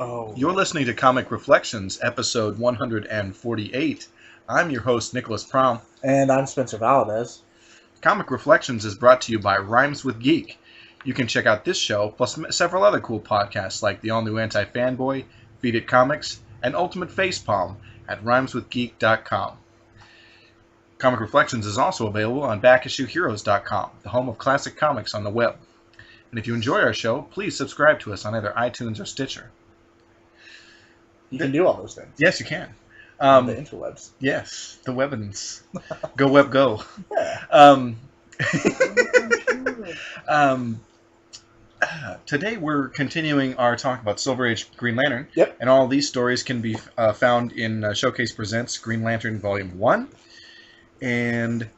Oh. You're listening to Comic Reflections, episode 148. I'm your host, Nicholas Prom. And I'm Spencer Valadez. Comic Reflections is brought to you by Rhymes with Geek. You can check out this show, plus several other cool podcasts like The All New Anti-Fanboy, Feed It Comics, and Ultimate Facepalm at rhymeswithgeek.com. Comic Reflections is also available on backissueheroes.com, the home of classic comics on the web. And if you enjoy our show, please subscribe to us on either iTunes or Stitcher. You can do all those things. Yes, you can. The interwebs. Yes, the weapons. Go web go. Yeah. Today we're continuing our talk about Silver Age Green Lantern. Yep. And all these stories can be found in Showcase Presents Green Lantern Volume 1. And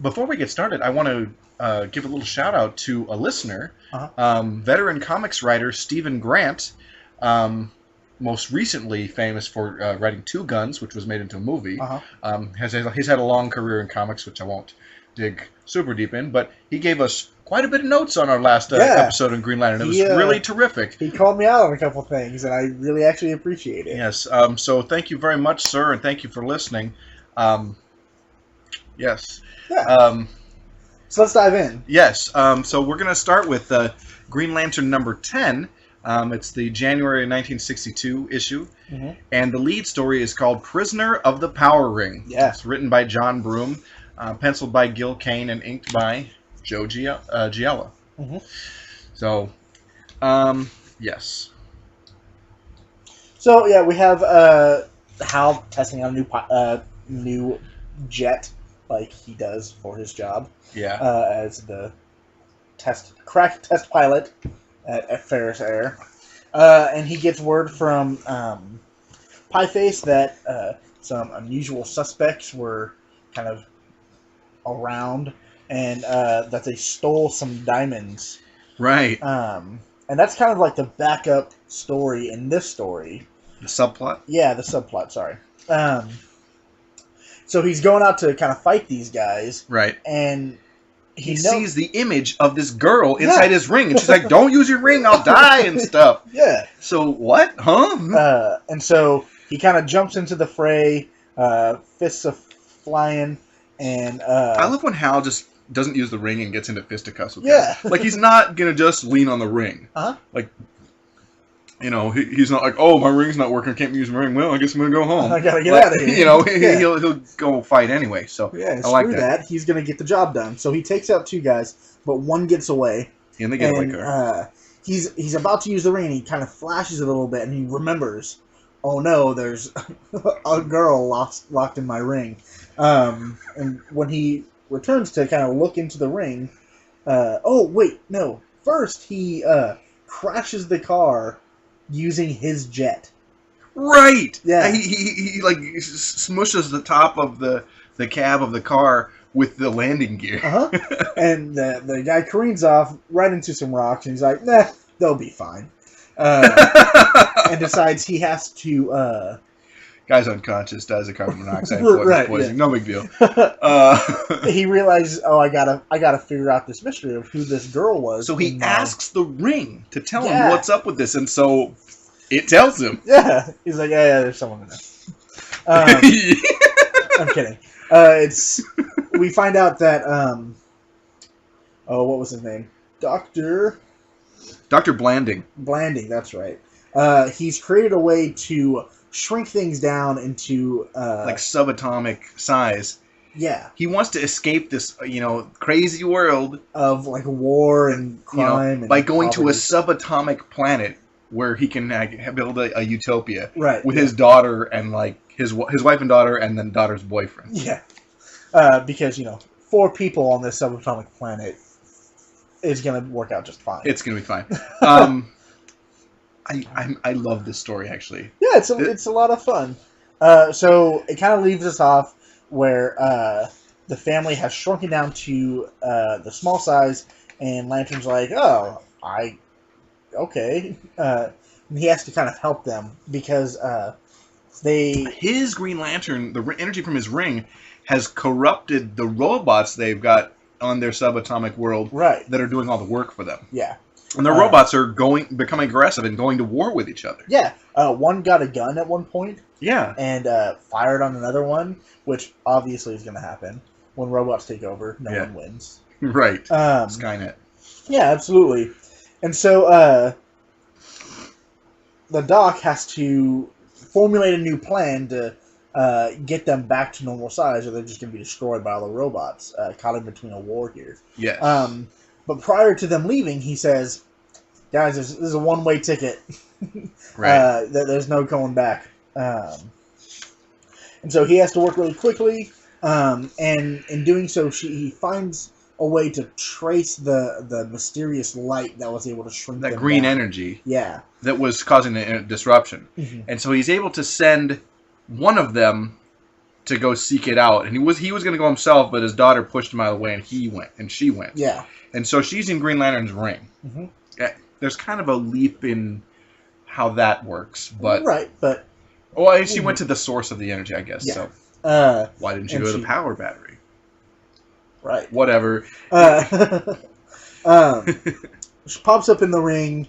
before we get started, I want to give a little shout out to a listener, veteran comics writer Stephen Grant, most recently famous for writing Two Guns, which was made into a movie. He's had a long career in comics, which I won't dig super deep in, but he gave us quite a bit of notes on our last episode in Green Lantern. It was really terrific. He called me out on a couple things, and I really actually appreciate it. Yes, so thank you very much, sir, and thank you for listening. Yes. Yeah. So let's dive in. Yes, so we're going to start with Green Lantern number 10. It's the January 1962 issue, and the lead story is called Prisoner of the Power Ring. Yeah. It's written by John Broome, penciled by Gil Kane, and inked by Joe Giella. So, yes. So, yeah, we have Hal testing out a new jet, like he does for his job. Yeah. As the crack test pilot at Ferris Air. And he gets word from Pieface that some unusual suspects were kind of around, and that they stole some diamonds. Right. And that's kind of like the backup story in this story. The subplot? Yeah, the subplot, sorry. So he's going out to kind of fight these guys. Right. And he sees the image of this girl inside his ring, and she's like, "Don't use your ring, I'll die," and stuff. Yeah. So what? Huh? And so he kind of jumps into the fray, fists are flying, and I love when Hal just doesn't use the ring and gets into fisticuffs with Yeah. guys. Like, he's not gonna just lean on the ring. Like, you know, he's not like, "Oh, my ring's not working, I can't use my ring. Well, I guess I'm gonna go home. I gotta get out of here." You know, he'll go fight anyway. So yeah, I like screw that. He's gonna get the job done. So he takes out two guys, but one gets away. In the getaway car. He's about to use the ring, and he kind of flashes a little bit, and he remembers, "Oh no, there's a girl locked in my ring." And when he returns to kind of look into the ring, oh wait, no. First he crashes the car using his jet. Right. Yeah. He like smushes the top of the cab of the car with the landing gear. And the guy careens off right into some rocks, and he's like, "Nah, they'll be fine." And decides he has to. Guy's unconscious, dies of carbon monoxide poisoning. No big deal. He realizes, oh, I gotta figure out this mystery of who this girl was. So he asks the ring to tell him what's up with this, and so it tells him. Yeah, he's like, yeah, there's someone in there. I'm kidding. We find out that what was his name? Dr. Blanding. Blanding, that's right. He's created a way to shrink things down into like subatomic size. Yeah. He wants to escape this, crazy world of like war and crime, by going to a subatomic planet where he can build a utopia, right? With his daughter and like his wife and daughter, and then daughter's boyfriend. Yeah. Because 4 people on this subatomic planet is gonna work out just fine. It's gonna be fine. I love this story, actually. Yeah, it's a lot of fun. So it kind of leaves us off where the family has shrunken down to the small size, and Lantern's like, "Oh, okay." And he has to kind of help them because his Green Lantern, the energy from his ring, has corrupted the robots they've got on their subatomic world, right, that are doing all the work for them. Yeah. And the robots are becoming aggressive and going to war with each other. Yeah. One got a gun at one point. Yeah. And fired on another one, which obviously is going to happen. When robots take over, no one wins. Right. Skynet. Yeah, absolutely. And so the Doc has to formulate a new plan to get them back to normal size, or they're just going to be destroyed by all the robots, caught in between a war here. Yes. But prior to them leaving, he says, guys, this is a one-way ticket. Right. There's no going back. And so he has to work really quickly, and in doing so, he finds a way to trace the mysterious light that was able to shrink that them green down. energy. Yeah. That was causing a disruption. Mm-hmm. And so he's able to send one of them to go seek it out. And he was going to go himself, but his daughter pushed him out of the way, and she went. Yeah. And so she's in Green Lantern's ring. Mm-hmm. There's kind of a leap in how that works, but right, but she went to the source of the energy, I guess. Yeah. So why didn't you go to the power battery? Right. Whatever. She pops up in the ring,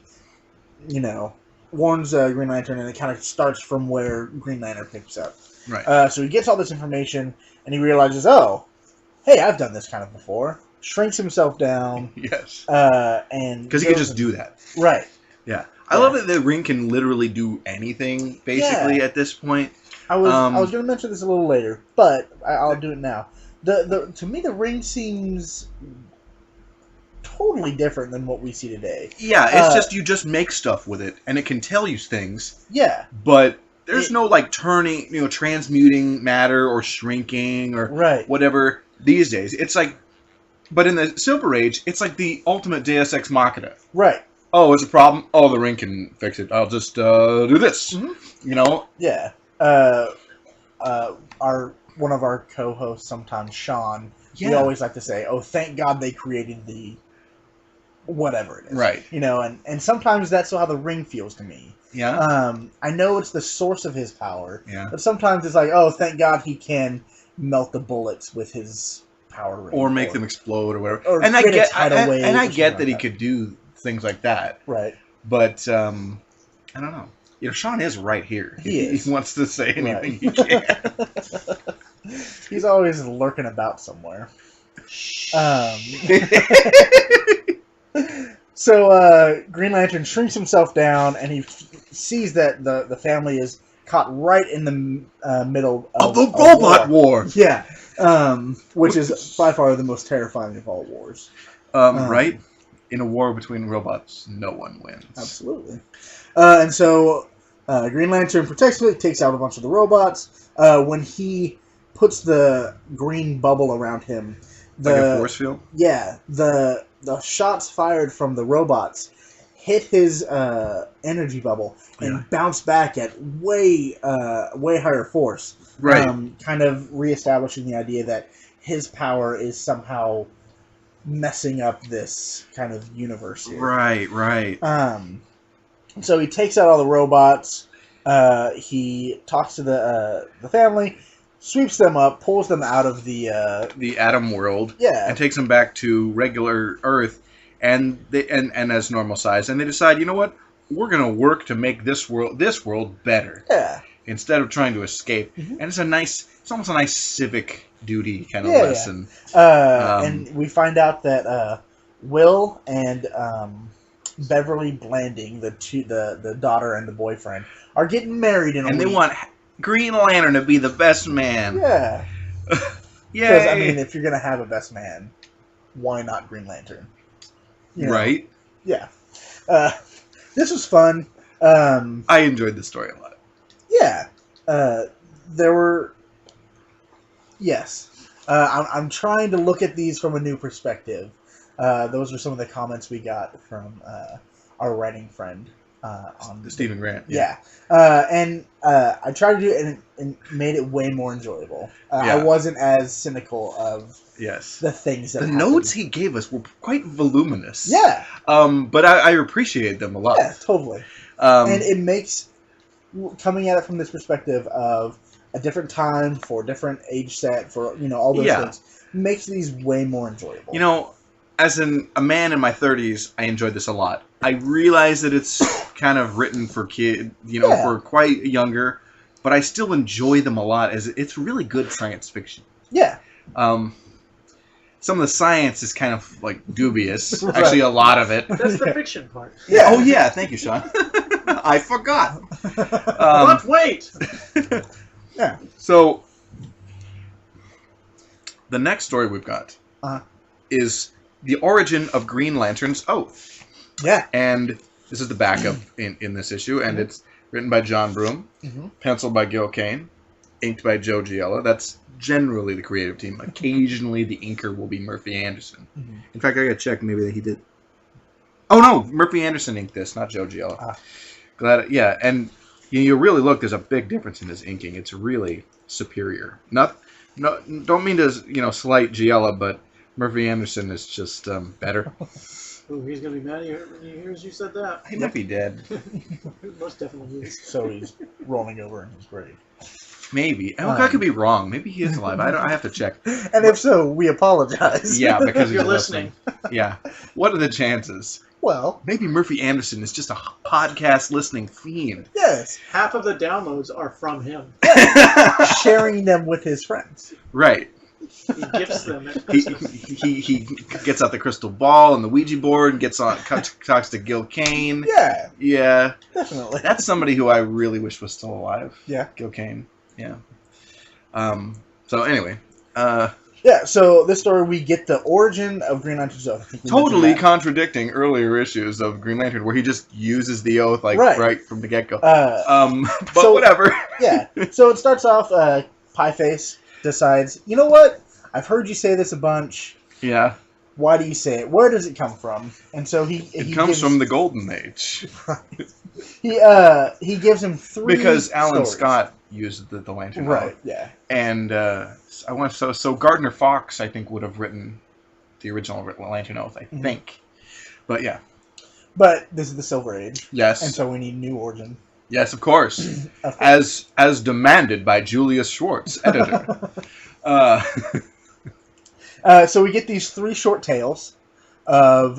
warns Green Lantern, and it kind of starts from where Green Lantern picks up. Right. So he gets all this information, and he realizes, oh, hey, I've done this kind of before. Shrinks himself down. Yes. And because he can just do that. Right. Yeah. I love that the ring can literally do anything, basically, at this point. I was going to mention this a little later, but I'll do it now. To me, the ring seems totally different than what we see today. Yeah, it's just you just make stuff with it, and it can tell you things. Yeah. But there's no, turning, transmuting matter or shrinking or whatever these days. It's like, but in the Silver Age, it's like the ultimate Deus Ex Machina. Right. Oh, it's a problem? Oh, the ring can fix it. I'll just do this. Mm-hmm. Yeah. One of our co-hosts, sometimes Sean, we always like to say, "Oh, thank God they created the whatever it is." Right. And sometimes that's how the ring feels to me. Yeah. I know it's the source of his power. Yeah. But sometimes it's like, oh, thank God he can melt the bullets with his power ring, or make them explode, or whatever. Or and I get that he could do things like that. Right. But I don't know. Sean is right here. He wants to say anything he can. He's always lurking about somewhere. So Green Lantern shrinks himself down, and he sees that the family is caught right in the middle of the robot war. Yeah, which is by far the most terrifying of all wars. Right? In a war between robots, no one wins. Absolutely. And so Green Lantern protects it, takes out a bunch of the robots. When he puts the green bubble around him, like a force field? Yeah, the shots fired from the robots hit his energy bubble and bounce back at way higher force. Right. Kind of reestablishing the idea that his power is somehow messing up this kind of universe here. Right. So he takes out all the robots. He talks to the family, sweeps them up, pulls them out of the Atom world, and takes them back to regular Earth, and as normal size. And they decide, you know what, we're gonna work to make this world better. Yeah. Instead of trying to escape. Mm-hmm. And it's almost a nice civic duty kind of lesson. And we find out that Will and Beverly Blanding, the daughter and the boyfriend, are getting married in a week. And they want Green Lantern to be the best man. Yeah. Yeah. Because, if you're going to have a best man, why not Green Lantern? Right. Yeah. This was fun. I enjoyed the story a lot. Yeah. There were... Yes. I'm trying to look at these from a new perspective. Those are some of the comments we got from our writing friend on Stephen Grant. Yeah. And I tried to do it and made it way more enjoyable. I wasn't as cynical of the things that the happened. notes he gave us were quite voluminous. Yeah. But I appreciated them a lot. Yeah, totally. And it makes, coming at it from this perspective of a different time for a different age set, for all those things, makes these way more enjoyable. as a man in my 30s, I enjoyed this a lot. I realize that it's kind of written for for quite younger, but I still enjoy them a lot as it's really good science fiction. Yeah. Some of the science is kind of like dubious. Right. Actually, a lot of it. That's the fiction part. Yeah. Oh yeah. Thank you, Sean. I forgot. But wait. Yeah. So the next story we've got is the origin of Green Lantern's oath. Yeah. And this is the backup in this issue, and it's written by John Broome, penciled by Gil Kane, inked by Joe Giella. That's generally the creative team. Occasionally, the inker will be Murphy Anderson. In fact, I gotta check. Maybe that he did. Oh no, Murphy Anderson inked this, not Joe Giella. Yeah, and you really look. There's a big difference in his inking. It's really superior. No, don't mean to slight Giella, but Murphy Anderson is just better. Ooh, he's gonna be mad at you when he hears you said that. He might be dead. Most definitely is. So he's rolling over in his grave. Maybe. I could be wrong. Maybe he is alive. I have to check. And if so, we apologize. Yeah, because You're he's listening. Yeah. What are the chances? Well, maybe Murphy Anderson is just a podcast listening fiend. Yes. Half of the downloads are from him. Sharing them with his friends. Right. He gifts them. He gets out the crystal ball and the Ouija board and talks to Gil Kane. Yeah. Yeah. Definitely. That's somebody who I really wish was still alive. Yeah. Gil Kane. Yeah. So anyway. Yeah, so this story, we get the origin of Green Lantern's oath. Totally contradicting earlier issues of Green Lantern, where he just uses the oath right from the get-go. But so, whatever. Yeah. So it starts off, Pieface decides, you know what? I've heard you say this a bunch. Yeah. Why do you say it? Where does it come from? And so It comes from the Golden Age. Right. He gives him 3 because Alan stories. Scott used the lantern. Right. Yeah. And so Gardner Fox, I think, would have written the original Lantern Oath. I think. But yeah. But this is the Silver Age. Yes. And so we need new origin. Yes, of course. As demanded by Julius Schwartz, editor. So we get these 3 short tales of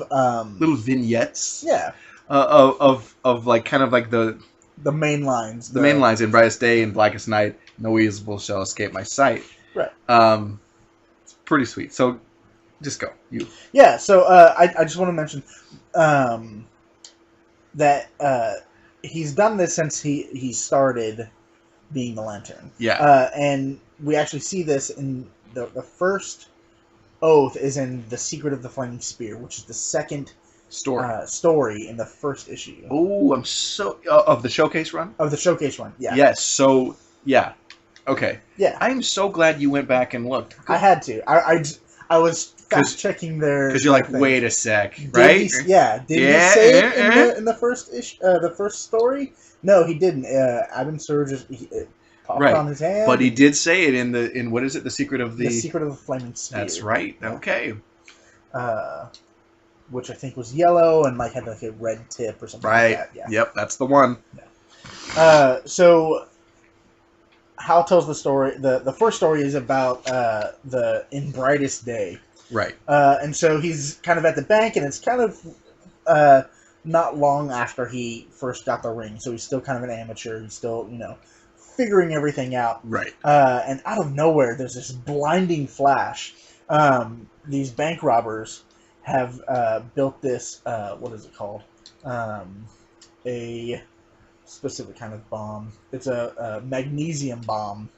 little vignettes. Yeah. Of like kind of like the main lines. The main lines in Brightest Day and Blackest Night. No evil shall escape my sight. Right. It's pretty sweet. So just go. You. Yeah. So I just want to mention that he's done this since he started being the Lantern. Yeah. And we actually see this in the first oath is in The Secret of the Flaming Spear, which is the second story in the first issue. Oh, I'm so of the showcase run. Of the showcase run, yeah. Yes. So yeah. Okay. Yeah. I'm so glad you went back and looked. I had to. I was fact checking their. Because you're like, wait a sec, right? Did he say it in the first the first story? No, he didn't. Adam Surge popped on his hand. But he did say it in what is it? The Secret of the Flaming Spear. That's right. Okay. Which I think was yellow and Mike had like a red tip or something like that. Yeah. Yep, that's the one. Yeah. So Hal tells the story. The first story is about the In Brightest Day. Right. And so he's kind of at the bank, and it's kind of not long after he first got the ring, so he's still kind of an amateur. He's still, figuring everything out. Right. And out of nowhere, there's this blinding flash. These bank robbers have built this, what is it called? A specific kind of bomb. It's a magnesium bomb.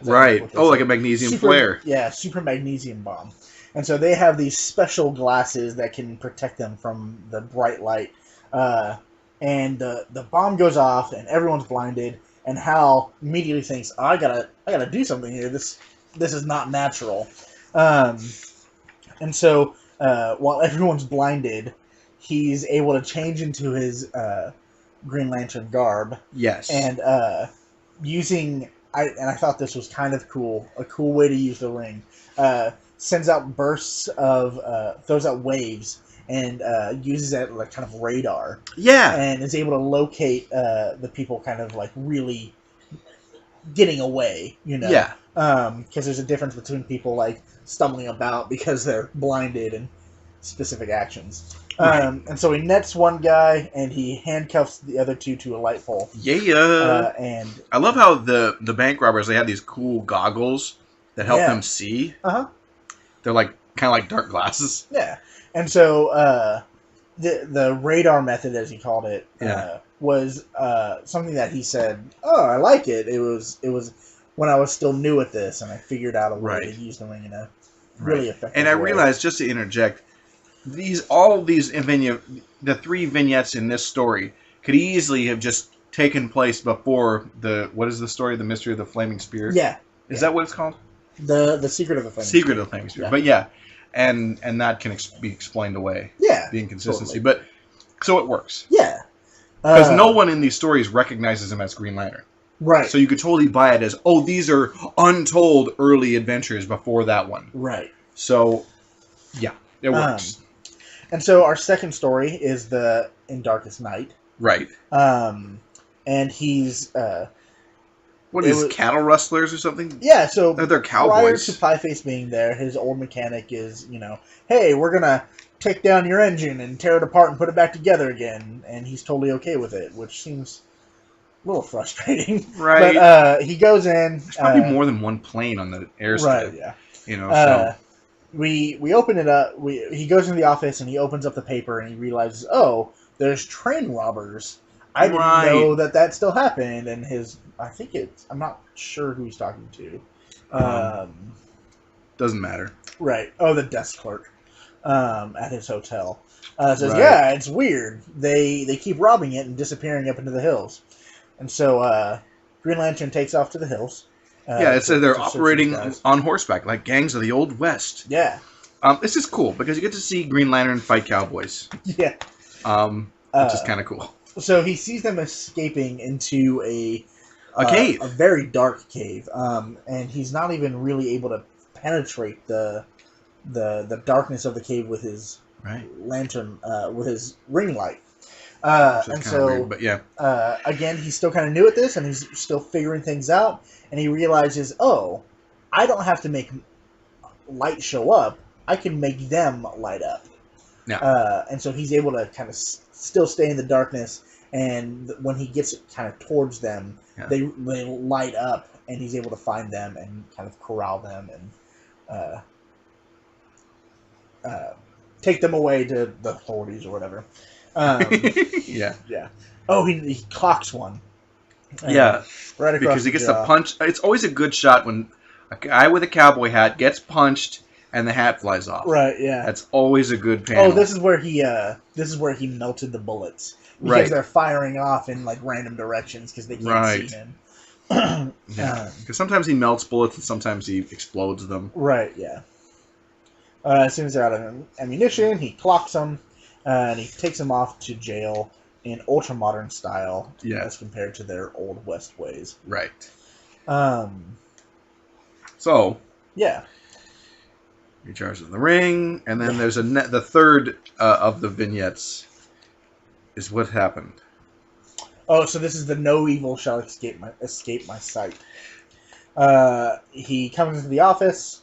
Right. Oh, like a magnesium flare. Yeah, super magnesium bomb. And so they have these special glasses that can protect them from the bright light. And the bomb goes off, and everyone's blinded. And Hal immediately thinks, I gotta do something here. This is not natural. And so while everyone's blinded, he's able to change into his Green Lantern garb. Yes. And using, I thought this was kind of cool, a cool way to use the ring. Sends out bursts of, throws out waves, and uses that like kind of radar. Yeah. And is able to locate the people kind of like really getting away, Yeah. Because there's a difference between people like stumbling about because they're blinded and specific actions. Right. And so he nets one guy and he handcuffs the other two to a light pole. Yeah. And I love how the bank robbers, they have these cool goggles that help them see. Uh-huh. They're like kind of like dark glasses. Yeah. And so the radar method, as he called it, was something that he said, "Oh, I like it. It was when I was still new at this, and I figured out a way to use the ring in a really effective And I way." realized, just to interject, the 3 vignettes in this story could easily have just taken place before what is the story? The Mystery of the Flaming Spear? Yeah. Is that what it's called? The Secret of the Flaming Secret of the Flaming Spear. Yeah. But yeah, and that can be explained away. Yeah. The inconsistency. Totally. But so it works. Yeah. Because no one in these stories recognizes him as Green Lantern. Right. So you could totally buy it as, oh, these are untold early adventures before that one. Right. So, yeah, it works. And so our second story is In Darkest Night. Right. And he's... What is cattle rustlers or something? Yeah, so they're prior cowboys. to Pieface being there, his old mechanic is, hey, we're going to take down your engine and tear it apart and put it back together again. And he's totally okay with it, which seems a little frustrating. Right. But he goes in. There's probably more than one plane on the airstrip. Right, yeah. So. We open it up. He goes into the office and he opens up the paper and he realizes, oh, there's train robbers. I didn't know that still happened. And I'm not sure who he's talking to. Doesn't matter. Right. Oh, the desk clerk at his hotel. Says, yeah, it's weird. They keep robbing it and disappearing up into the hills. And so Green Lantern takes off to the hills. It says they're operating on horseback, like gangs of the Old West. Yeah. This is cool because you get to see Green Lantern fight cowboys. Yeah. Which is kind of cool. So he sees them escaping into a cave. A very dark cave. And he's not even really able to penetrate the darkness of the cave with his lantern, with his ring light. And so, weird, but yeah. Again, he's still kind of new at this, and he's still figuring things out. And he realizes, oh, I don't have to make light show up. I can make them light up. Yeah. And so he's able to kind of still stay in the darkness. And when he gets kind of towards them, they light up, and he's able to find them and kind of corral them and take them away to the authorities or whatever. Yeah. Oh, he clocks one. Yeah. Right across because he gets the a punch. It's always a good shot when a guy with a cowboy hat gets punched and the hat flies off. Right. Yeah. That's always a good panel. Oh, this is where he melted the bullets because they're firing off in like random directions because they can't see him. Yeah. Because sometimes he melts bullets and sometimes he explodes them. Right. Yeah. As soon as they're out of ammunition, he clocks them. And he takes them off to jail in ultra-modern style as compared to their Old West ways. Right. So... Yeah. He charges the ring, and then there's the third of the vignettes is what happened. Oh, so this is the no evil shall escape my sight. He comes into the office...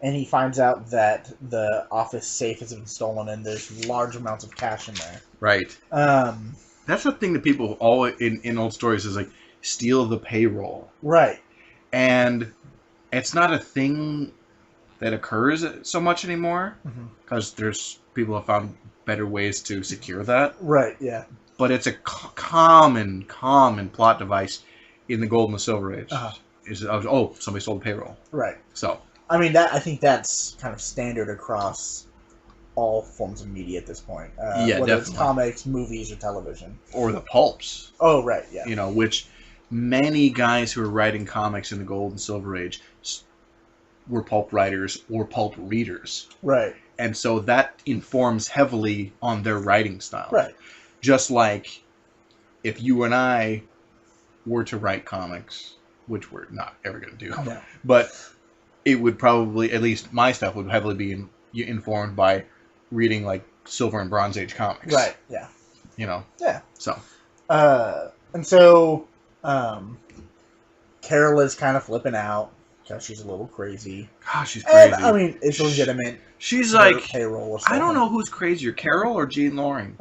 And he finds out that the office safe has been stolen and there's large amounts of cash in there. Right. That's the thing that people all in old stories is like, steal the payroll. Right. And it's not a thing that occurs so much anymore because there's people have found better ways to secure that. Right, yeah. But it's a common plot device in the Gold and the Silver Age. Somebody stole the payroll. Right. So... I mean, I think that's kind of standard across all forms of media at this point. Whether definitely. It's comics, movies, or television. Or the pulps. Oh, right, yeah. Which many guys who were writing comics in the Gold and Silver Age were pulp writers or pulp readers. Right. And so that informs heavily on their writing style. Right. Just like if you and I were to write comics, which we're not ever going to do, but... It would probably, at least my stuff, would heavily be informed by reading, like, Silver and Bronze Age comics. Right, yeah. Yeah. So. And so, Carol is kind of flipping out because she's a little crazy. Gosh, she's crazy. And, I mean, it's legitimate. She's Her like, payroll or I don't something. know who's crazier, Carol or Jean Loring.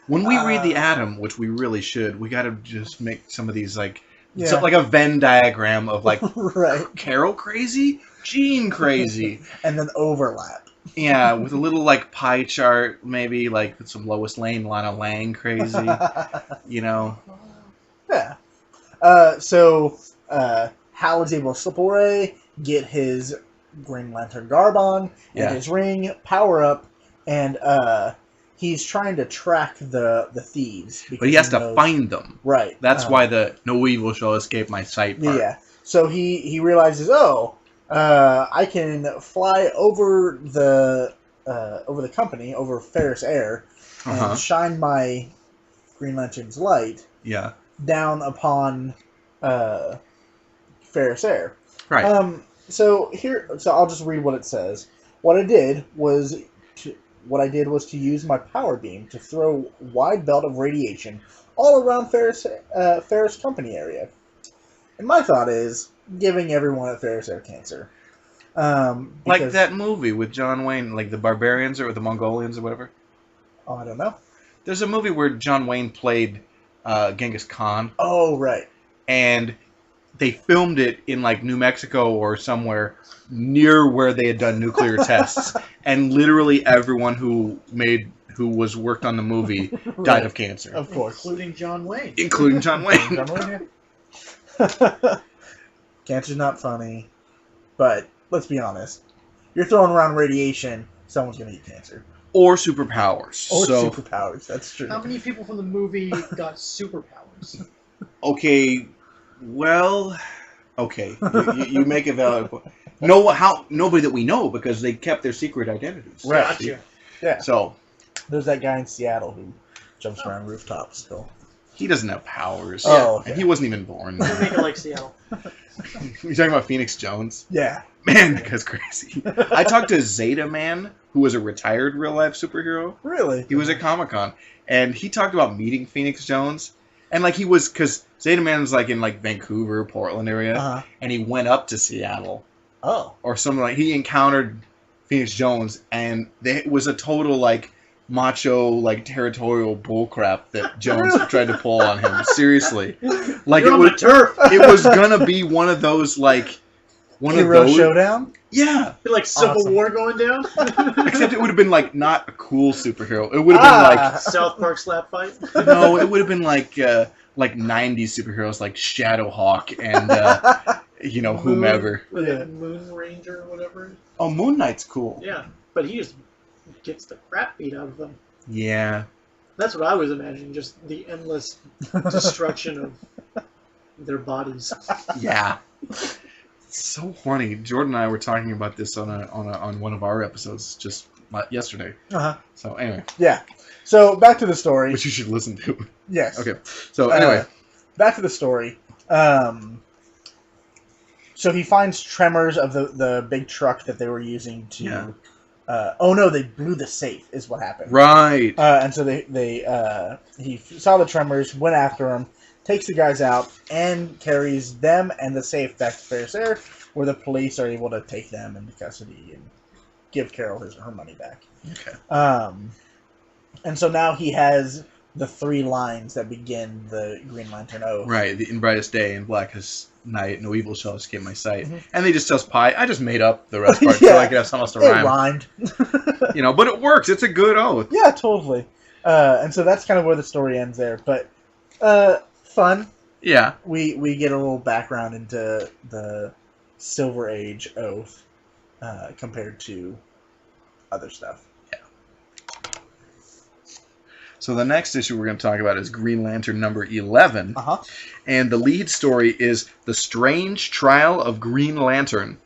When we read the Atom, which we really should, we got to just make some of these like a Venn diagram of like right. Carol crazy, Jean crazy, And then overlap. yeah, with a little like pie chart, maybe like with some Lois Lane, Lana Lang crazy, you know. Yeah. So Hal is able to slip away, get his Green Lantern garb on, and his ring, power up, and he's trying to track the thieves. But he has to find them. Right. That's why the "no evil shall escape my sight" part. Yeah. So he realizes, I can fly over the company, over Ferris Air, and shine my Green Lantern's light down upon Ferris Air. Right. So I'll just read what it says. What I did was to use my power beam to throw a wide belt of radiation all around Ferris Company area. And my thought is giving everyone at Ferris Air cancer. Like that movie with John Wayne, like the Barbarians or the Mongolians or whatever. Oh, I don't know. There's a movie where John Wayne played Genghis Khan. Oh, right. And they filmed it in like New Mexico or somewhere near where they had done nuclear tests, and literally everyone who worked on the movie died of cancer, Of course, including John Wayne. including John Wayne. John Wayne, Cancer's not funny, but let's be honest. You're throwing around radiation, someone's gonna get cancer. Or superpowers. Or so, superpowers. That's true. How many people from the movie got superpowers? okay, well, okay, you make a valid point. Nobody that we know, because they kept their secret identities. Right. Gotcha. Yeah. So There's that guy in Seattle who jumps around rooftops still. he doesn't have powers. Oh, okay. And he wasn't even born. They make it like Seattle. You talking about Phoenix Jones? Yeah. Man, that guy's crazy. I talked to Zeta Man, who was a retired real-life superhero. Really? He was at Comic-Con, and he talked about meeting Phoenix Jones. And, like, he was... Because Zeta Man was, like, in, like, Vancouver, Portland area. And he went up to Seattle. Oh. Or something like... He encountered Phoenix Jones, and it was a total, like, macho, like, territorial bullcrap that Jones tried to pull on him. Seriously. Like, You're on the turf. it was gonna be one of those, like... One Hero of those... Showdown? Yeah. Like Civil Awesome. War going down. Except it would have been, like, not a cool superhero. It would have been, like... South Park slap fight. No, it would have been, like 90s superheroes, like Shadowhawk and, you know, whomever. Yeah. Moon Ranger or whatever. Oh, Moon Knight's cool. Yeah, but he just gets the crap beat out of them. Yeah. That's what I was imagining, just the endless destruction of their bodies. Yeah. It's so funny. Jordan and I were talking about this on one of our episodes just yesterday. Uh-huh. So anyway, Yeah. So, back to the story. which you should listen to. Yes. Okay. So anyway, back to the story. So he finds tremors of the big truck that they were using to... Yeah. Oh no, they blew the safe is what happened. right. And so he saw the tremors, went after them, takes the guys out, and carries them and the safe back to Ferris Air, where the police are able to take them into custody and give Carol her money back. Okay. And so now he has the 3 lines that begin the Green Lantern Oath. Right. In brightest day and blackest night, no evil shall escape my sight. And they just tell us pie. I just made up the rest part so I could have something else to It rhyme. rhymed. You know, but it works. It's a good oath. Yeah, totally. And so that's kind of where the story ends there. But fun. Yeah. We get a little background into the Silver Age Oath compared to other stuff. So the next issue we're going to talk about is Green Lantern number 11. Uh-huh. And the lead story is The Strange Trial of Green Lantern.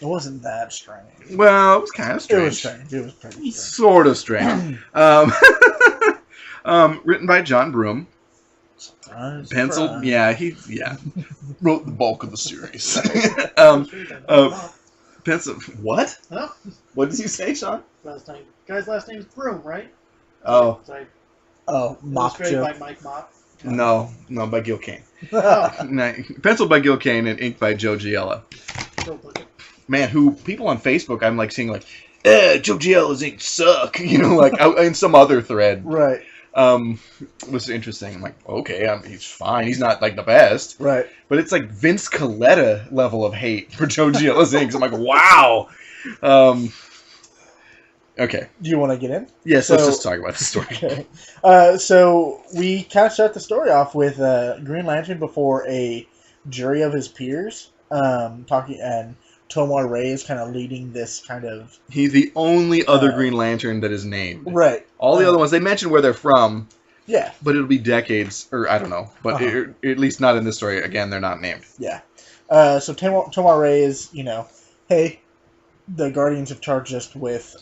It wasn't that strange. Well, it was kind of strange. It was strange. It was pretty strange. Sort of strange. Written by John Broom. Penciled, he wrote the bulk of the series. Pencil. What? Huh? What did you say, Sean? Last name. Guy's last name's Broom, right? Oh, Sorry. Oh, mock Illustrated joke. by Mike Mott. no, by Gil Kane. Oh, No, penciled by Gil Kane and inked by Joe Giella. Don't look it. Man, who people on Facebook, I'm like seeing like, Joe Giello's ink suck, like in some other thread. Right. Was interesting. I'm like, okay, he's fine. He's not like the best, Right. but it's like Vince Coletta level of hate for Joe Giello's inks. I'm like, wow. Okay. Do you want to get in? Yes. So- Let's just talk about the story. Okay. So we kind of start the story off with Green Lantern before a jury of his peers, talking, and Tomar Ray is kind of leading this kind of He's the only other Green Lantern that is named. right. All the other ones, they mention where they're from, Yeah. but it'll be decades, or I don't know. But Uh-huh. at least not in this story. Again, they're not named. Yeah. So Tomar Ray is, hey, the Guardians have charged us with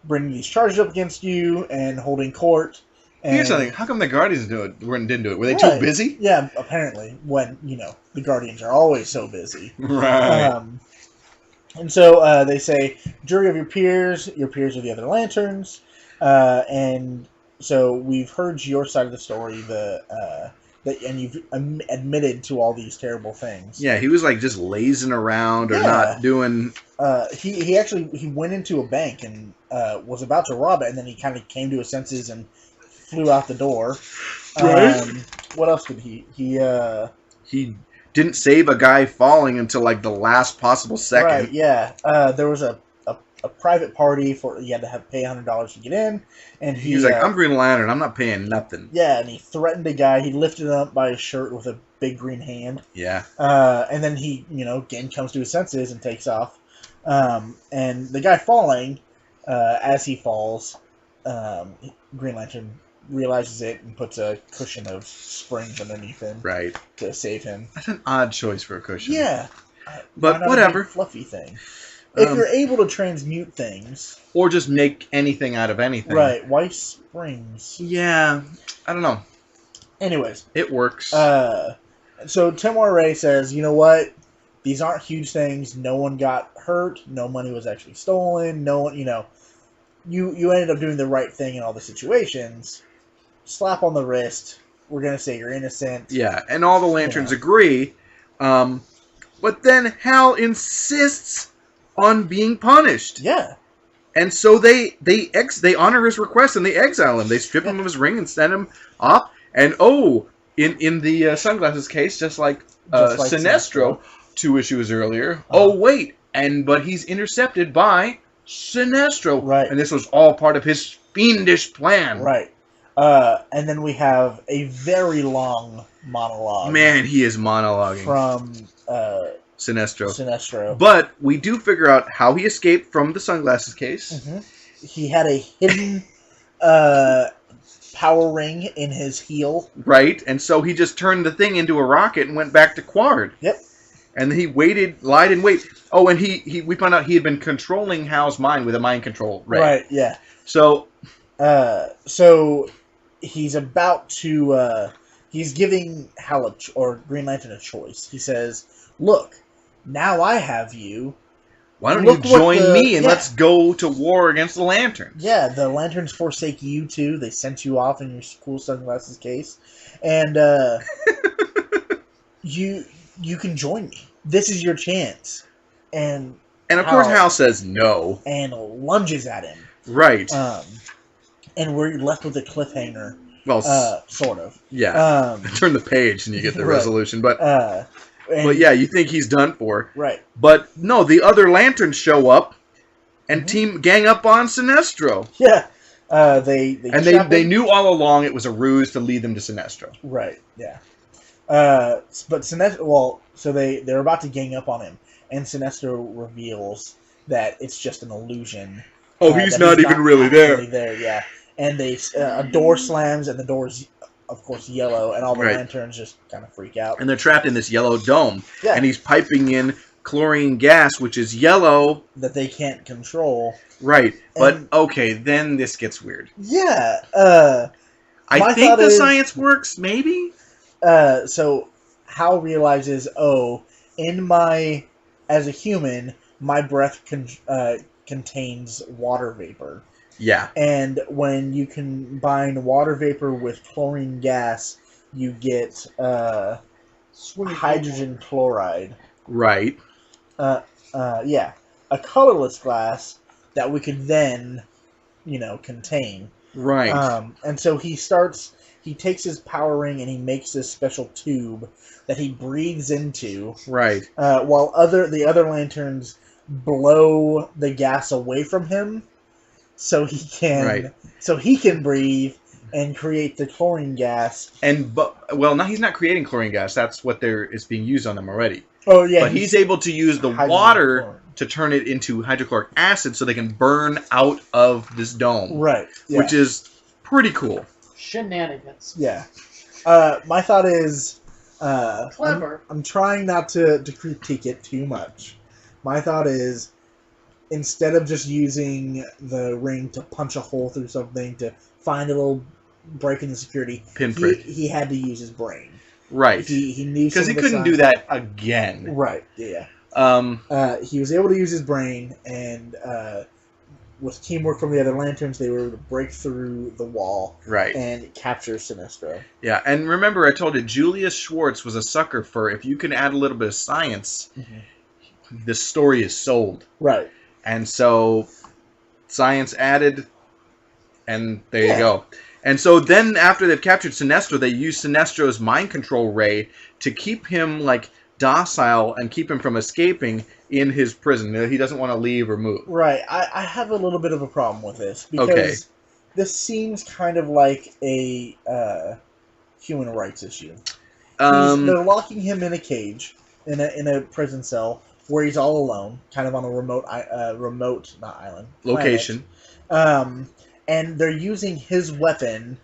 bringing these charges up against you and holding court. And, Here's something. How come the Guardians didn't do it? Were they Right. too busy? Yeah, apparently, when, the Guardians are always so busy. Right. And so they say, jury of your peers are the other Lanterns, and so we've heard your side of the story, and you've admitted to all these terrible things. Yeah, he was like just lazing around or Yeah. not doing. He actually went into a bank and was about to rob it, and then he kind of came to his senses and flew out the door. Right. What else did he? He didn't save a guy falling until like the last possible second. Right, yeah. There was a private party for you had to pay $100 to get in, and He was like, "I'm Green Lantern. I'm not paying nothing." yeah, and he threatened a guy. He lifted him up by his shirt with a big green hand, Yeah. and then he, again comes to his senses and takes off. And the guy falling, as he falls, Green Lantern realizes it and puts a cushion of springs underneath him Right. to save him. That's an odd choice for a cushion. Yeah, But why not a whatever. big fluffy thing. If Um, you're able to transmute things, Or just make anything out of anything. right? Why springs? Yeah. I don't know. Anyways, It works. so Tomar Ray says, you know what? These aren't huge things. No one got hurt. No money was actually stolen. No one, you ended up doing the right thing in all the situations. Slap on the wrist. We're gonna say you're innocent. yeah, and all the Lanterns Yeah. agree. But then Hal insists on being punished. Yeah. And so they honor his request and they exile him. They strip him of his ring and send him off. And in the sunglasses case, just like Sinestro 2 issues earlier. Oh wait, but he's intercepted by Sinestro. Right. And this was all part of his fiendish plan. Right. And then we have a very long monologue. Man, he is monologuing From Sinestro. Sinestro. But we do figure out how he escaped from the sunglasses case. Mm-hmm. He had a hidden power ring in his heel. Right, and so he just turned the thing into a rocket and went back to Quard. Yep. And he lied in wait. Oh, and we found out he had been controlling Hal's mind with a mind control ray. Right, yeah. So So he's about to he's giving Hal or Green Lantern a choice. He says, "Look, now I have you. why don't you Look what join me and yeah. let's go to war against the Lanterns?" Yeah, the Lanterns forsake you too. They sent you off in your cool sunglasses case, and you can join me. This is your chance." And of course Hal- Hal says no. and lunges at him. Right. And we're left with a cliffhanger, well, sort of. yeah. Turn the page and you get the right. resolution. But And, yeah, you think he's done for. right. But no, the other Lanterns show up and Mm-hmm. gang up on Sinestro. Yeah. They trap They him. knew all along it was a ruse to lead them to Sinestro. Right. Yeah. But Sinestro. Well, so they're about to gang up on him, and Sinestro reveals that it's just an illusion. Oh, he's that not even really actually there. there. Yeah. And a door slams, and the door's, of course, yellow, and all the Right. Lanterns just kind of freak out. And they're trapped in this yellow dome. Yeah. And he's piping in chlorine gas, which is yellow. That they can't control. Right. But, And- okay, then this gets weird. Yeah. I My think thought the is- science works, maybe? So Hal realizes, as a human, my breath contains water vapor. Yeah. And when you combine water vapor with chlorine gas, you get Swimming hydrogen chloride. Right. Yeah, a colorless glass that we could then, contain. Right. And so he takes his power ring and he makes this special tube that he breathes into, Right. while the other lanterns blow the gas away from him, so he can breathe and create the chlorine gas. Now he's not creating chlorine gas. That's what is being used on them already. Oh yeah, But he's able to use the water chlorine. to turn it into hydrochloric acid so they can burn out of this dome. Right, yeah. Which is pretty cool. Shenanigans. Yeah. My thought is, Clever. I'm trying not to critique it too much. My thought is, instead of just using the ring to punch a hole through something to find a little break in the security, Pinprick. he had to use his brain. Right. He knew because he couldn't do that again. Right. Yeah. He was able to use his brain, and with teamwork from the other lanterns, they were able to break through the wall, right, and capture Sinestro. Yeah, and remember, I told you Julius Schwartz was a sucker for if you can add a little bit of science, the story is sold. Right. And so, science added, and there you go. And so then, after they've captured Sinestro, they use Sinestro's mind control ray to keep him docile and keep him from escaping in his prison. He doesn't want to leave or move. Right. I have a little bit of a problem with this because this seems kind of like a human rights issue. They're locking him in a cage in a prison cell where he's all alone, kind of on a remote location. And they're using his weapon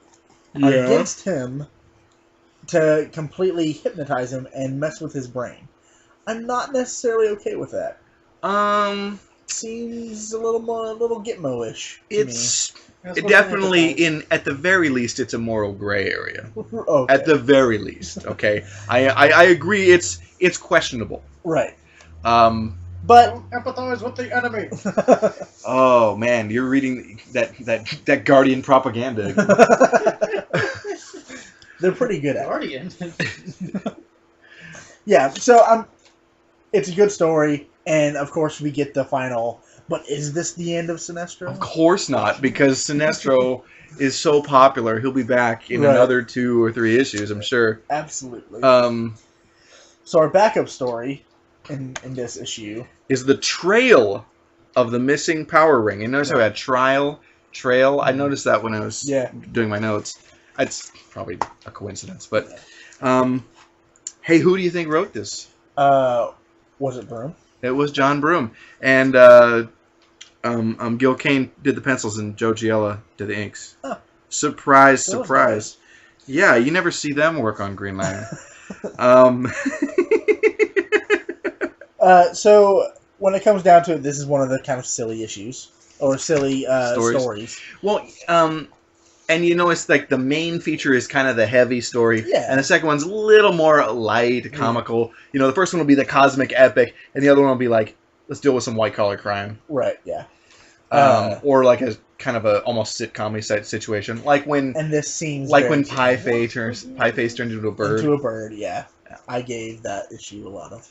against him to completely hypnotize him and mess with his brain. I'm not necessarily okay with that. Seems a little Gitmo-ish. It's definitely at the very least, it's a moral gray area. Okay. At the very least, okay. I agree. It's questionable. Right. But don't empathize with the enemy. Oh man, you're reading that Guardian propaganda. They're pretty good at Guardian. Yeah, so it's a good story, and of course we get the final. But is this the end of Sinestro? Of course not, because Sinestro is so popular. He'll be back in another 2 or 3 issues, I'm sure. Absolutely. So our backup story in this issue is the trail of the missing power ring. You notice how I had trail? I noticed that when I was doing my notes. It's probably a coincidence, but hey, who do you think wrote this? Was it Broom? It was John Broom, and Gil Kane did the pencils, and Joe Giella did the inks. Huh. Surprise! Nice. Yeah, you never see them work on Green Lantern. So when it comes down to it, this is one of the kind of silly issues or silly stories. Well, and you know, it's like the main feature is kind of the heavy story, and the second one's a little more light, comical. You know, the first one will be the cosmic epic, and the other one will be like, let's deal with some white collar crime. Right. Yeah. Or like a kind of a almost sitcom type situation, like when this seems when Pie Face turned into a bird. Into a bird, yeah. I gave that issue a lot of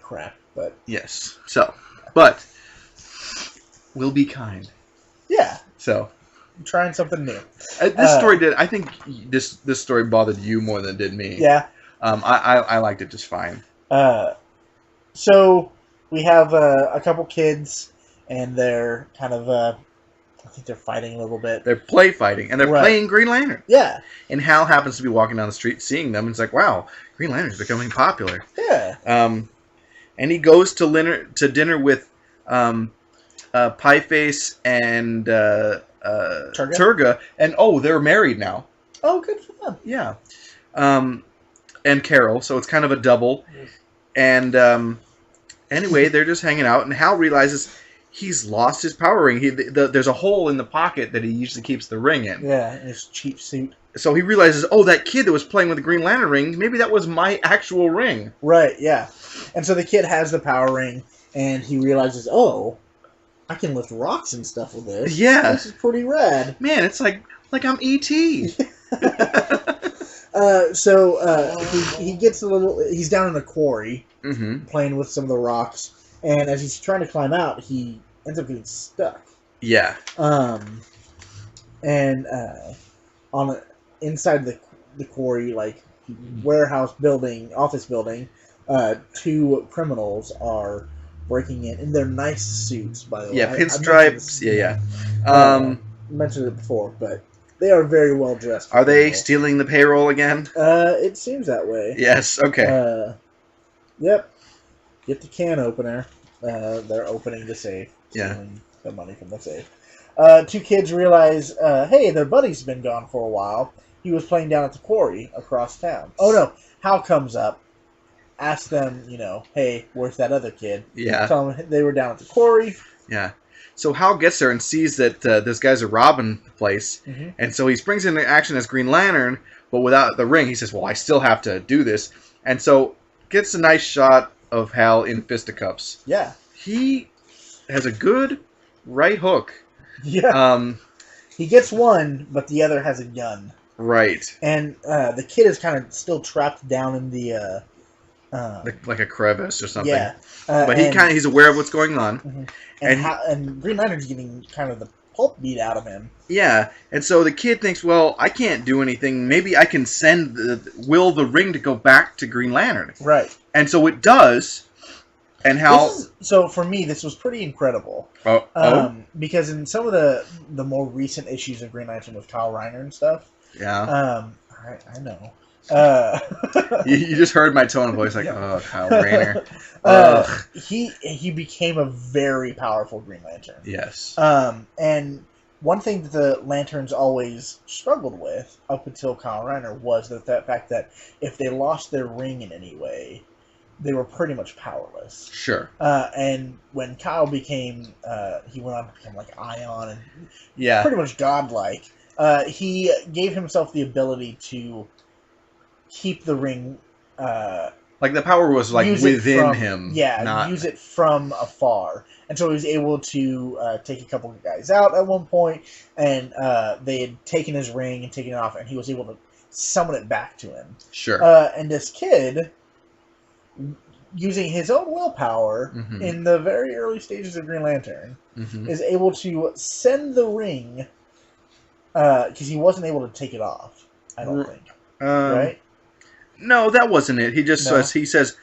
crap, but yes. So, but we'll be kind. Yeah. So. I'm trying something new. This story did. I think this story bothered you more than it did me. Yeah. I liked it just fine. So we have a couple kids, and they're kind of I think they're fighting a little bit. They're play fighting, and they're playing Green Lantern. Yeah. And Hal happens to be walking down the street, seeing them, and it's like, wow, Green Lantern's becoming popular. Yeah. And he goes to dinner with Pie Face and Turga, and they're married now. Oh, good for them. Yeah. And Carol, so it's kind of a double. And anyway, they're just hanging out, and Hal realizes he's lost his power ring. There's a hole in the pocket that he usually keeps the ring in. Yeah, his cheap suit. So he realizes, that kid that was playing with the Green Lantern ring, maybe that was my actual ring. Right, yeah. And so the kid has the power ring, and he realizes, I can lift rocks and stuff with this. Yeah. This is pretty rad. Man, it's like I'm E.T. He gets a little. He's down in a quarry Mm-hmm. playing with some of the rocks, and as he's trying to climb out, he ends up getting stuck. Yeah. And inside the quarry, like warehouse building, office building, two criminals are breaking in their nice suits. By the way, Yeah, pinstripes. Mentioned it before, but they are very well dressed. Are they criminals. stealing the payroll again? It seems that way. Yes. Okay. Yep. Get the can opener. They're opening the safe. Yeah. Stealing the money from the safe. Two kids realize, hey, their buddy's been gone for a while. He was playing down at the quarry across town. Oh no, Hal comes up, asks them, hey, where's that other kid? Yeah. Tell them they were down at the quarry. Yeah. So Hal gets there and sees that this guy's robbing the place, Mm-hmm. and so he springs into action as Green Lantern, but without the ring. He says, "Well, I still have to do this," and so gets a nice shot of Hal in fisticuffs. Yeah. He has a good right hook. Yeah. He gets one, but the other has a gun. Right. And the kid is kind of still trapped down in the... like a crevice or something. Yeah. But he's aware of what's going on. And Green Lantern's getting kind of the pulp beat out of him. Yeah, and so the kid thinks, well, I can't do anything. Maybe I can will the ring to go back to Green Lantern. Right. And so it does. And Hal... So for me, this was pretty incredible. Because in some of the more recent issues of Green Lantern with Kyle Reiner and stuff... Yeah. I know. You just heard my tone of voice, like, oh, Kyle Rayner. He became a very powerful Green Lantern. Yes. And one thing that the Lanterns always struggled with up until Kyle Reiner was that fact that if they lost their ring in any way, they were pretty much powerless. Sure. And when Kyle became, he went on to become like Ion and pretty much godlike. He gave himself the ability to keep the ring. Like the power was like within him. Yeah, use it from afar. And so he was able to take a couple of guys out at one point, and they had taken his ring and taken it off, and he was able to summon it back to him. Sure. And this kid, using his own willpower in the very early stages of Green Lantern, is able to send the ring, because he wasn't able to take it off, I don't think. Right? No, that wasn't it. He just says,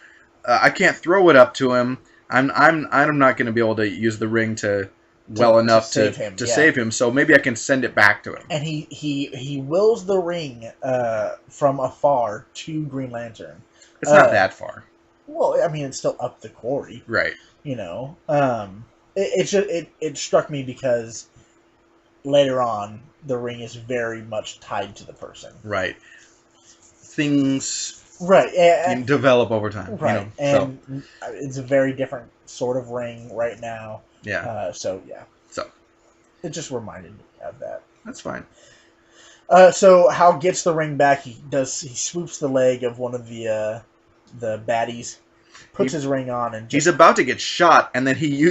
I can't throw it up to him. I'm not going to be able to use the ring to save him. So maybe I can send it back to him. And he wills the ring from afar to Green Lantern. It's not that far. Well, I mean, it's still up the quarry, right? It struck me because later on the ring is very much tied to the person, right? Things and develop over time, right? It's a very different sort of ring right now. Yeah. So it just reminded me of that. That's fine. So Hal gets the ring back. He swoops the leg of one of the baddies, puts his ring on, and he's about to get shot, and then he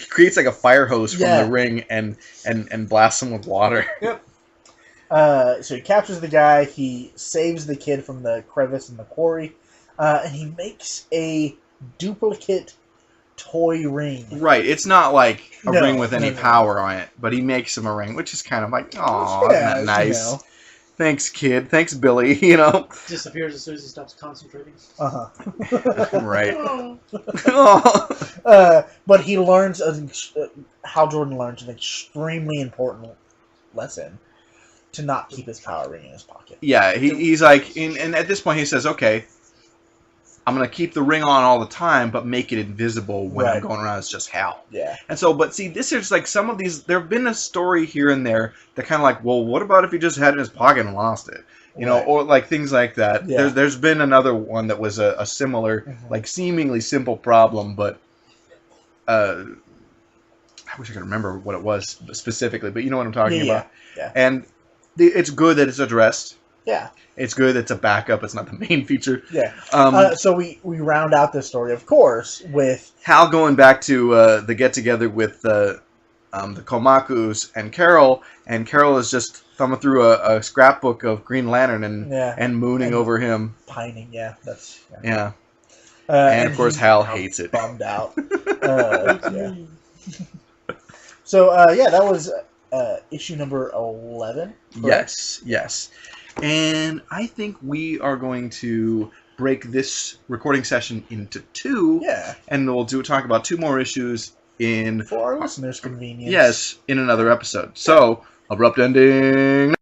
creates like a fire hose from the ring and blasts him with water. Yep. So he captures the guy. He saves the kid from the crevice in the quarry, and he makes a duplicate toy ring. Right. It's not like a ring with any power on it, but he makes him a ring, which is kind of like, oh, isn't that nice? Thanks, kid. Thanks, Billy. Disappears as soon as he stops concentrating. Right. But he learns Hal Jordan learns an extremely important lesson: to not keep his power ring in his pocket. Yeah, he's like, and at this point he says, okay, I'm going to keep the ring on all the time, but make it invisible when I'm going around as just Hal. Yeah. And so, but see, this is like some of these, there have been a story here and there that kind of like, well, what about if he just had it in his pocket and lost it? Or like things like that. Yeah. There's been another one that was a similar, like seemingly simple problem, but I wish I could remember what it was specifically, but you know what I'm talking about. Yeah. And it's good that it's addressed. Yeah. It's good it's a backup. It's not the main feature. Yeah. So we round out this story, of course, with Hal going back to the get-together with the Komakus and Carol is just thumbing through a scrapbook of Green Lantern and mooning And over him. Pining, yeah, that's Yeah. And of course, he's Hal hates it. bummed out. Yeah. So that was issue number 11. Correct? Yes. And I think we are going to break this recording session into 2. Yeah. And we'll talk about 2 more issues in... For our listeners' convenience. Yes, in another episode. So, abrupt ending...